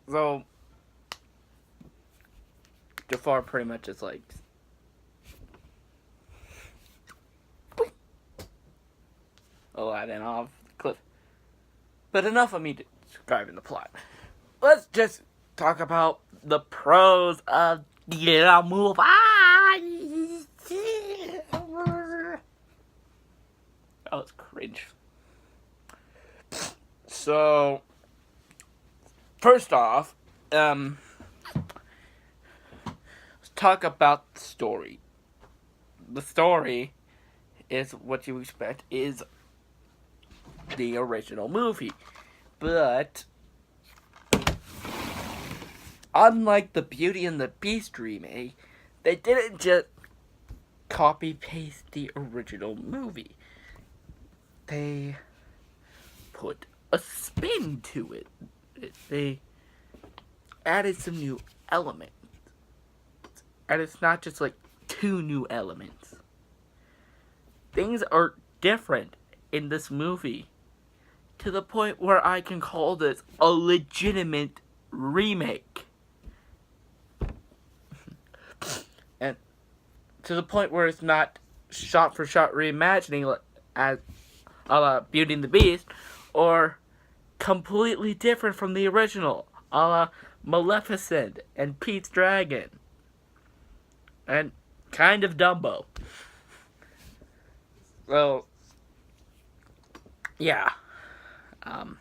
So Jafar pretty much is like Aladdin off the cliff. But enough of me describing the plot. Let's just talk about the pros of the movie. That was cringe. So, first off, let's talk about the story. The story is what you expect is the original movie. But unlike the Beauty and the Beast remake, they didn't just copy paste the original movie. They put a spin to it. They added some new elements. And it's not just like 2 new elements. Things are different in this movie to the point where I can call this a legitimate remake. And to the point where it's not shot for shot reimagining as a la Beauty and the Beast, or completely different from the original, a la Maleficent and Pete's Dragon, and kind of Dumbo. So, yeah. Oh,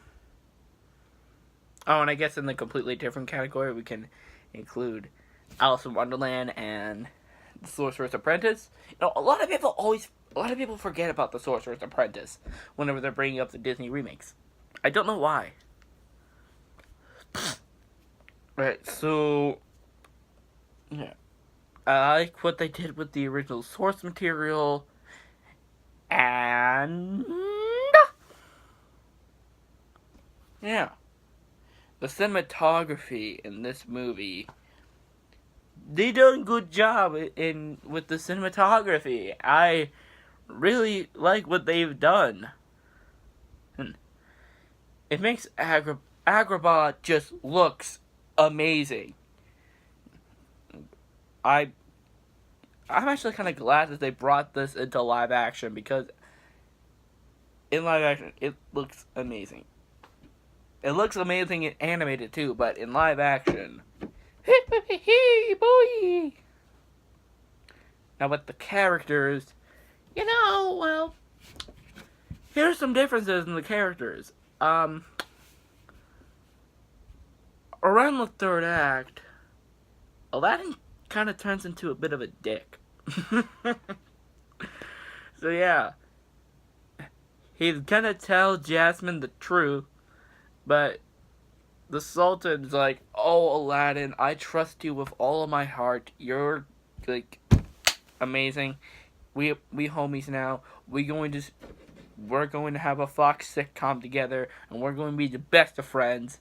and I guess in the completely different category, we can include Alice in Wonderland and The Sorcerer's Apprentice. You know, a lot of people forget about The Sorcerer's Apprentice whenever they're bringing up the Disney remakes. I don't know why. Right, so yeah, I like what they did with the original source material, and yeah, the cinematography in this movie. They done a good job with the cinematography. I really like what they've done. And it makes Agrabah just looks amazing. I'm actually kind of glad that they brought this into live action, because in live action it looks amazing. It looks amazing in animated too, but in live action, boy. Now with the characters, well, here's some differences in the characters. Around the third act, Aladdin kind of turns into a bit of a dick. So yeah, he's gonna tell Jasmine the truth, but the Sultan's like, "Oh, Aladdin, I trust you with all of my heart. You're like amazing. We homies now. We're going to have a Fox sitcom together, and we're going to be the best of friends.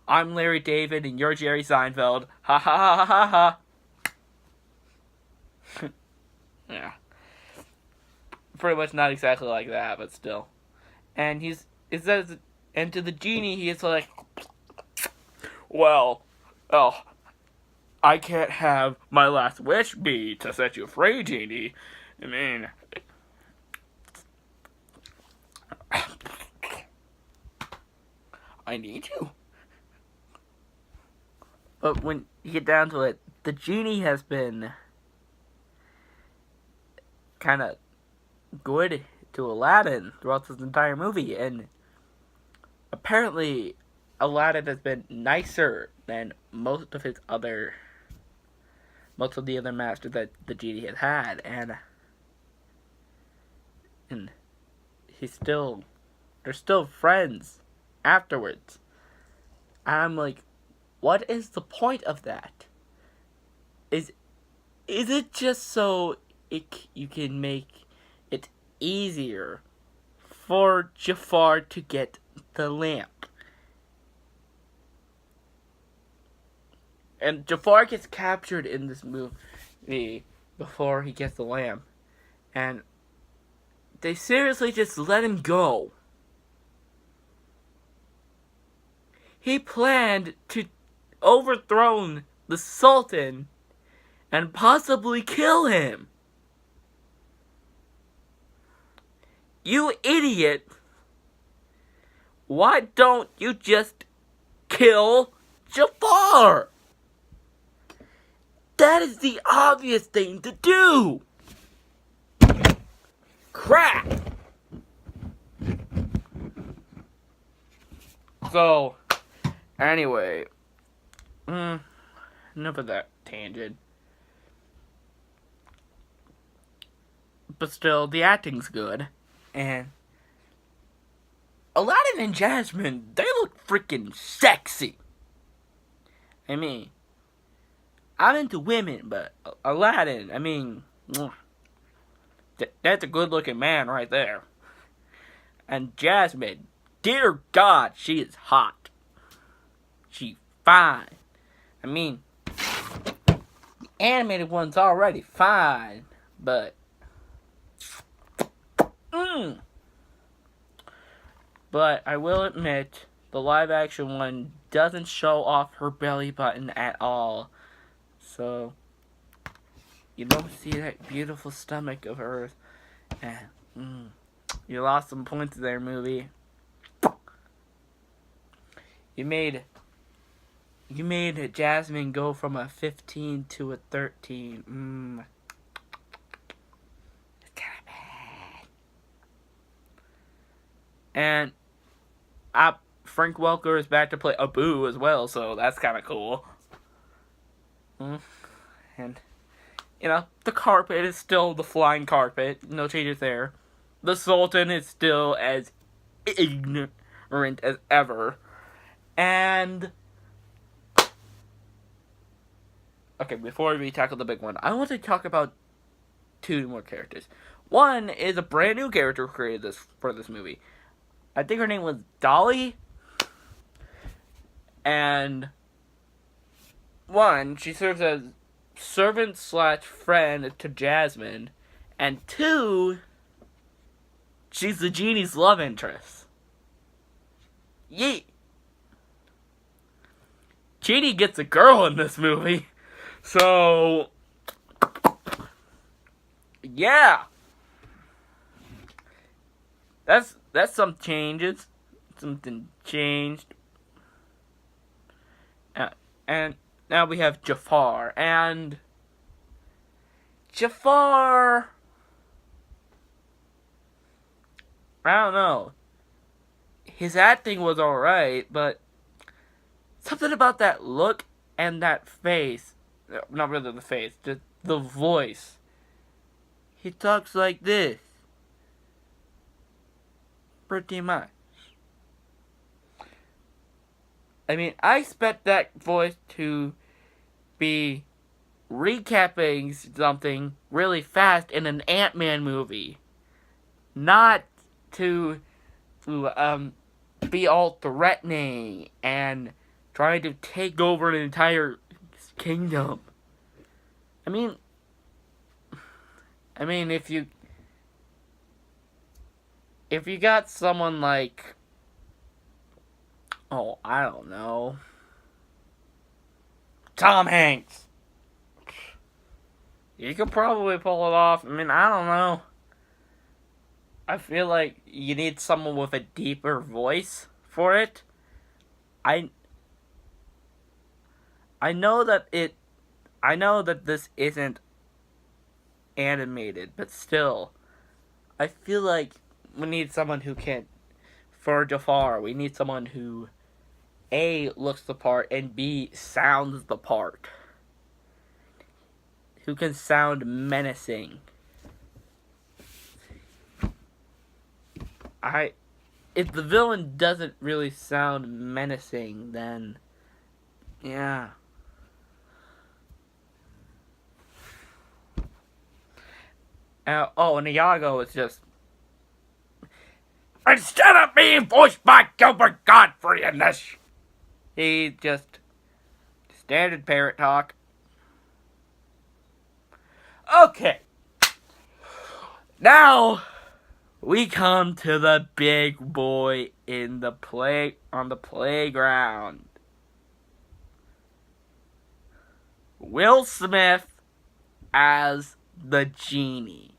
I'm Larry David, and you're Jerry Seinfeld. Ha ha ha ha ha." Yeah, pretty much not exactly like that, but still. And it says, and to the genie, he is like, "Well, oh, I can't have my last wish be to set you free, genie. I mean, I need you." But when you get down to it, the genie has been kind of good to Aladdin throughout this entire movie, and apparently Aladdin has been nicer than most of the other masters that the genie has had, and they're still friends afterwards. And I'm like, what is the point of that? Is it just so you can make it easier for Jafar to get the lamp? And Jafar gets captured in this movie before he gets the lamp, and they seriously just let him go. he planned to overthrow the Sultan and possibly kill him. You idiot! Why don't you just kill Jafar? That is the obvious thing to do! Crap! So, anyway, enough of that tangent. But still, the acting's good. And Aladdin and Jasmine, they look freaking sexy. I mean, I'm into women, but Aladdin, I mean, that's a good looking man right there. And Jasmine, dear God, she is hot. She's fine. I mean, the animated one's already fine, but But I will admit, the live action one doesn't show off her belly button at all. So, you don't see that beautiful stomach of hers. And, you lost some points there, movie. You made Jasmine go from a 15 to a 13. It's kind of bad. And Frank Welker is back to play Abu as well, so that's kind of cool. And, the carpet is still the flying carpet. No changes there. The Sultan is still as ignorant as ever. And, okay, before we tackle the big one, I want to talk about two more characters. One is a brand new character created for this movie. I think her name was Dolly. And one, she serves as servant/friend to Jasmine. And two, she's the genie's love interest. Yeet. Genie gets a girl in this movie. So, yeah. That's some changes. Something changed. And now we have Jafar. And Jafar, I don't know. His acting was alright, but something about that look and that face. Not really the face, just the voice. He talks like this. Pretty much. I mean, I expect that voice to be recapping something really fast in an Ant-Man movie. Not to be all threatening and trying to take over an entire kingdom. I mean, if you got someone like, I don't know, Tom Hanks, you could probably pull it off. I mean, I don't know. I feel like you need someone with a deeper voice for it. I know that this isn't animated, but still, I feel like we need someone who can, for Jafar, we need someone who A, looks the part, and B, sounds the part. Who can sound menacing. If the villain doesn't really sound menacing, then, yeah. And Iago is just, instead of being voiced by Gilbert Godfrey in this, he just standard parrot talk. Okay. Now we come to the big boy on the playground. Will Smith as the genie.